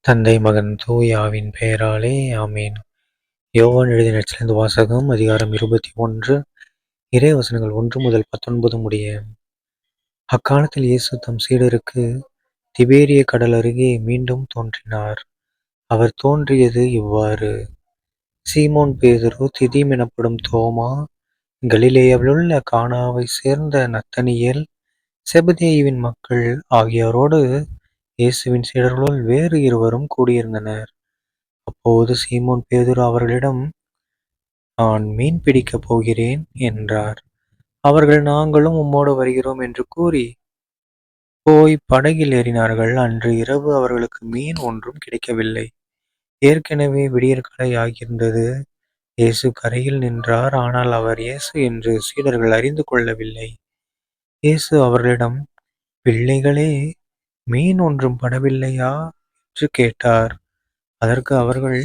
தந்தை, மகன், தூய ஆவியின் பெயராலே ஆமென். யோவான் எழுதிய நற்செய்தி வாசகம் அதிகாரம் 21 இறைவசனங்கள் 1 முதல் 19 முடிய. அக்காலத்தில் இயேசு தம் சீடருக்கு திபேரிய கடல் அருகே மீண்டும் தோன்றினார். அவர் தோன்றியது இவ்வாறு: சீமோன் பேதுரு, திதிம் எனப்படும் தோமா, கலிலேயாவிலுள்ள கானாவைச் சேர்ந்த நத்தனியேல், செபதேயுவின் மக்கள் ஆகியோரோடு இயேசுவின் சீடர்களுள் வேறு இருவரும் கூடியிருந்தனர். அப்போது சீமோன் பேதுரு அவர்களிடம், நான் மீன் பிடிக்கப் போகிறேன் என்றார். அவர்கள், நாங்களும் உம்மோடு வருகிறோம் என்று கூறி போய் படகில் ஏறினார்கள். அன்று இரவு அவர்களுக்கு மீன் ஒன்றும் கிடைக்கவில்லை. ஏற்கெனவே விடியற்காலை ஆகியிருந்தது. இயேசு கரையில் நின்றார். ஆனால் அவர் இயேசு என்று சீடர்கள் அறிந்து கொள்ளவில்லை. இயேசு அவர்களிடம், பிள்ளைகளே, மீன் ஒன்றும் படவில்லையா என்று கேட்டார். அதற்கு அவர்கள்,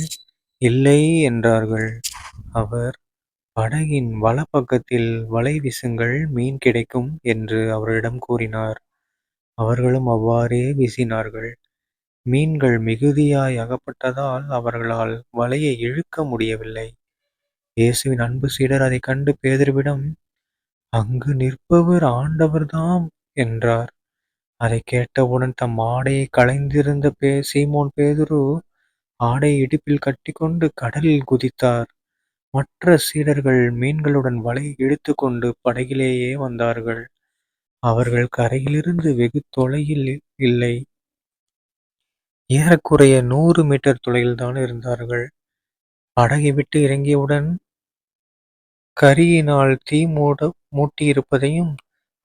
இல்லை என்றார்கள். அவர், படகின் வலப்பக்கத்தில் வலை வீசுங்கள், மீன் கிடைக்கும் என்று அவர்களிடம் கூறினார். அவர்களும் அவ்வாறே வீசினார்கள். மீன்கள் மிகுதியாய் அகப்பட்டதால் அவர்களால் வலையை இழுக்க முடியவில்லை. இயேசுவின் அன்பு சீடர் அதைக் கண்டு பேதுருவிடம், அங்கு நிற்பவர் ஆண்டவர்தாம் என்றார். அதைக் கேட்டவுடன் தம் ஆடையை களைந்திருந்த சீமோன் பேதுரு ஆடையை இடுப்பில் கட்டிக்கொண்டு கடலில் குதித்தார். மற்ற சீடர்கள் மீன்களுடன் வலையை இழுத்துக்கொண்டு படகிலேயே வந்தார்கள். அவர்கள் கரையிலிருந்து வெகு தொலையில் இல்லை, ஏறக்குறைய 100 மீட்டர் தொலைவில்தான் இருந்தார்கள். படகை விட்டு இறங்கியவுடன் கரியினால் தீ மூட்டியிருப்பதையும்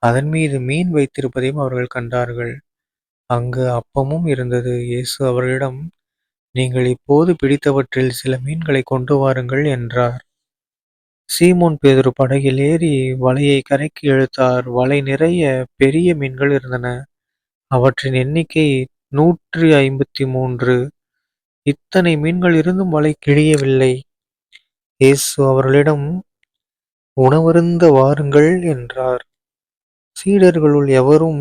அதன் மீது மீன் வைத்திருப்பதையும் அவர்கள் கண்டார்கள். அங்கு அப்பமும் இருந்தது. இயேசு அவர்களிடம், நீங்கள் இப்போது பிடித்தவற்றில் சில மீன்களை கொண்டு வாருங்கள் என்றார். சீமோன் பேதுரு படகில் ஏறி வலையை கரைக்கு இழுத்தார். வலை நிறைய பெரிய மீன்கள் இருந்தன. அவற்றின் எண்ணிக்கை 153. இத்தனை மீன்கள் இருந்தும் வலை கிழியவில்லை. இயேசு அவர்களிடம், உணவருந்த வாருங்கள் என்றார். சீடர்களுள் எவரும்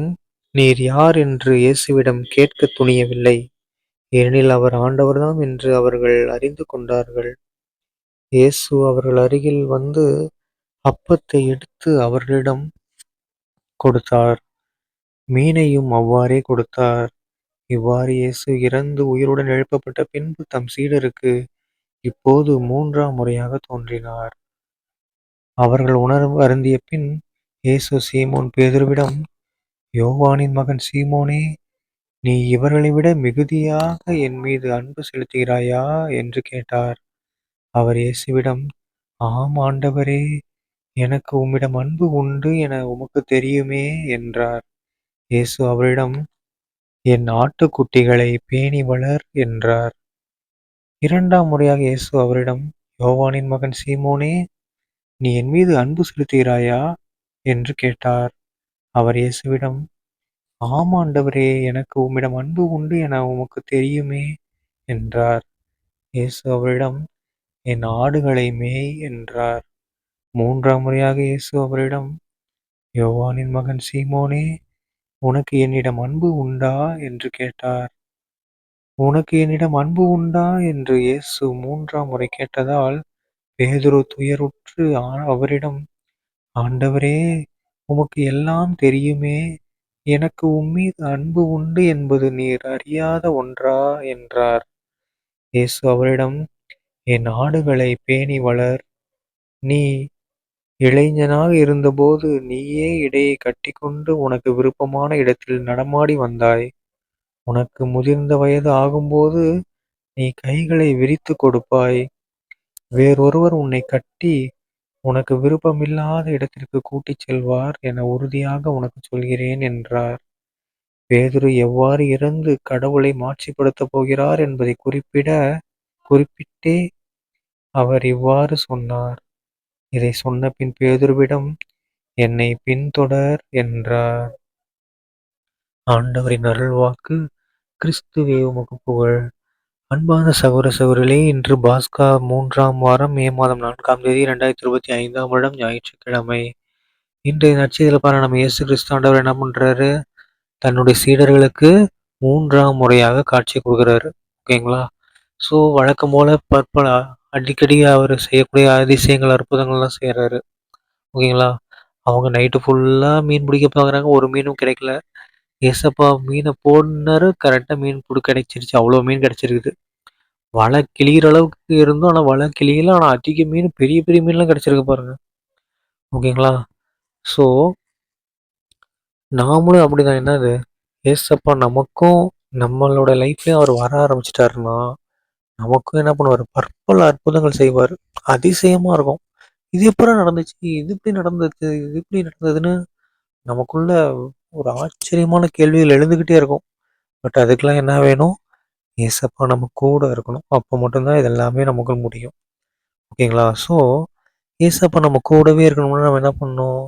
நீர் யார் என்று இயேசுவிடம் கேட்கத் துணியவில்லை. ஏனெனில் அவர் ஆண்டவர்தாம் என்று அவர்கள் அறிந்து கொண்டார்கள். இயேசு அவர்கள் அருகில் வந்து அப்பத்தை எடுத்து அவர்களிடம் கொடுத்தார். மீனையும் அவ்வாறே கொடுத்தார். இவ்வாறு இயேசு இறந்து உயிருடன் எழுப்பப்பட்ட பின்பு தம் சீடருக்கு இப்போது 3ஆம் முறையாக தோன்றினார். அவர்கள் உணவு அருந்திய பின் இயேசு சீமோன் பேதுருவிடம், யோவானின் மகன் சீமோனே, நீ இவர்களை விட மிகுதியாக என் மீது அன்பு செலுத்துகிறாயா என்று கேட்டார். அவர் இயேசுவிடம், ஆம் ஆண்டவரே, எனக்கு உம்மிடம் அன்பு உண்டு என உமக்கு தெரியுமே என்றார். இயேசு அவரிடம், என் ஆட்டுக்குட்டிகளை பேணி வளர் என்றார். 2ஆம் முறையாக இயேசு அவரிடம், யோவானின் மகன் சீமோனே, நீ என் மீது அன்பு செலுத்துகிறாயா என்று கேட்டார். அவர் இயேசுவிடம், ஆம் ஆண்டவரே, எனக்கு உம்மிடம் அன்பு உண்டு என உமக்கு தெரியுமே என்றார். இயேசு அவரிடம், என் ஆடுகளை மேய் என்றார். 3ஆம் முறையாக இயேசு அவரிடம், யோவானின் மகன் சீமோனே, உனக்கு என்னிடம் அன்பு உண்டா என்று கேட்டார். உனக்கு என்னிடம் அன்பு உண்டா என்று இயேசு 3ஆம் முறை கேட்டதால் பேதுரு துயருற்று அவரிடம், ஆண்டவரே, உமக்கு எல்லாம் தெரியுமே, எனக்கு உம்மீது அன்பு உண்டு என்பது நீர் அறியாத ஒன்றா என்றார். இயேசு அவரிடம், என் ஆடுகளை பேணி வளர். நீ இளைஞனாக இருந்தபோது நீயே இடையை கட்டிக்கொண்டு உனக்கு விருப்பமான இடத்தில் நடமாடி வந்தாய். உனக்கு முதிர்ந்த வயது ஆகும்போது நீ கைகளை விரித்துக் கொடுப்பாய். வேறொருவர் உன்னை கட்டி உனக்கு விருப்பமில்லாத இடத்திற்கு கூட்டிச் செல்வார் என உறுதியாக உனக்குச் சொல்கிறேன் என்றார். பேதுரு எவ்வாறு இறந்து கடவுளை மாட்சிப்படுத்தப் போகிறார் என்பதை குறிப்பிட்டே அவர் இவ்வாறு சொன்னார். இதைச் சொன்னபின் பேதுருவிடம், என்னை பின்தொடர் என்றார். ஆண்டவரின் அருள்வாக்கு. கிறிஸ்துவே உமக்கு புகழ். அன்பான சகோதர சகோதரிகளே, இன்று பாஸ்கா 3ஆம் வாரம் மே மாதம் 4ஆம் தேதி 2025ஆம் வருடம் ஞாயிற்றுக்கிழமை. இன்றைய நற்செய்தியில பாருங்க, நம்ம இயேசு கிறிஸ்து ஆண்டவர் என்ன பண்றாரு, தன்னுடைய சீடர்களுக்கு 3ஆம் முறையாக காட்சி கொடுக்கிறாரு. ஓகேங்களா? ஸோ வழக்கம் போல பற்பல அடிக்கடி அவர் செய்யக்கூடிய அதிசயங்கள், அற்புதங்கள்லாம் செய்றாரு. ஓகேங்களா? அவங்க நைட்டு ஃபுல்லா மீன் பிடிக்க பார்க்குறாங்க. ஒரு மீனும் கிடைக்கல. ஏசப்பா மீன போடுனாரு. கரெக்ட்டா மீன் கிடைச்சிருச்சு. அவ்ளோ மீன் கிடைச்சிருக்குது. வலை கிழியிற அளவுக்கு இருந்தும், ஆனா வலை கிழியல. ஆனா அதிக மீன் பெரிய பெரிய மீன்லாம் கிடைச்சிருக்கு பாருங்க. ஓகேங்களா? ஸோ நாமளும் அப்படிதான். என்னது? ஏசப்பா நமக்கும் நம்மளோட லைஃப்லயும் அவர் வர ஆரம்பிச்சுட்டாருன்னா, நமக்கும் என்ன பண்ணுவாரு? பற்பல அற்புதங்கள் செய்வாரு. அதிசயமா இருக்கும். இது எப்புட்றா நடந்துச்சு? இது எப்படி நடந்துச்சு? இது எப்படி நடந்ததுன்னு நமக்குள்ள ஒரு ஆச்சரியமான கேள்விகள் எழுந்துகிட்டே இருக்கும். பட் அதுக்கெல்லாம் என்ன வேணும்? ஏசப்பா நம்ம கூட இருக்கணும். அப்ப மட்டும் தான் இது எல்லாமே நமக்கு முடியும். ஓகேங்களா? ஸோ, ஏசப்பா நம்ம கூடவே இருக்கணும்னா நம்ம என்ன பண்ணணும்?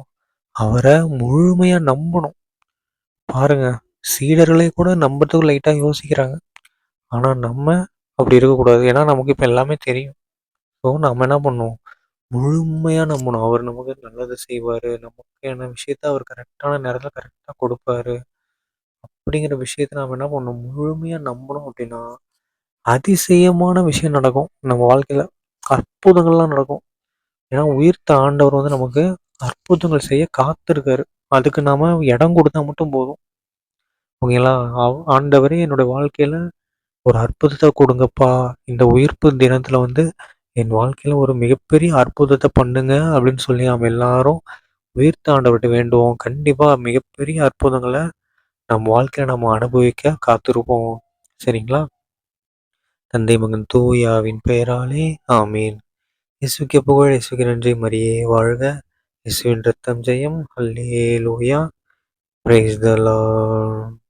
அவர முழுமையா நம்பணும். பாருங்க, சீடர்களே கூட நம்புறதுக்கு லைட்டா யோசிக்கிறாங்க. ஆனா நம்ம அப்படி இருக்கக்கூடாது. ஏன்னா நமக்கு இப்ப எல்லாமே தெரியும். ஸோ நம்ம என்ன பண்ணணும்? முழுமையா நம்பணும். அவர் நமக்கு நல்லது செய்வாரு. நமக்கான விஷயத்த அவர் கரெக்ட்டான நேரத்துல கரெக்ட்டா குடுப்பாரு. அப்படிங்கிற விஷயத்த நாம என்ன பண்ணணும்? முழுமையா நம்பணும் அப்படின்னா, அதிசயமான விஷயம் நடக்கும். நம்ம வாழ்க்கையில. அற்புதங்கள்லாம் நடக்கும். ஏன்னா உயிர்த்த ஆண்டவர் வந்து நமக்கு அற்புதங்கள் செய்ய காத்திருக்காரு. அதுக்கு நாம இடம் குடுத்தா மட்டும் போதும். ஓகேங்களா? ஆண்டவரே என்னோட வாழ்க்கையில ஒரு அற்புதத்த குடுங்கப்பா. இந்த உயிர்ப்பு தினத்துல வந்து என் வாழ்க்கையில ஒரு மிகப்பெரிய அற்புதத்த பண்ணுங்க அப்படின்னு சொல்லி நாம எல்லாரும் உயிர்த்த ஆண்டவர்ட்ட வேண்டுவோம். கண்டிப்பா மிகப்பெரிய அற்புதங்கள நம் வாழ்க்கையில நம்ம அனுபவிக்க காத்திருப்போம். சரிங்களா? தந்தை, மகன், தூய ஆவியின் பெயராலே ஆமென். இயேசுவுக்கே புகழ், இயேசுவுக்கு நன்றி, மரியே வாழ்க. இயேசுவின் ரத்தம் ஜெயம். அல்லேலூயா. Praise the Lord.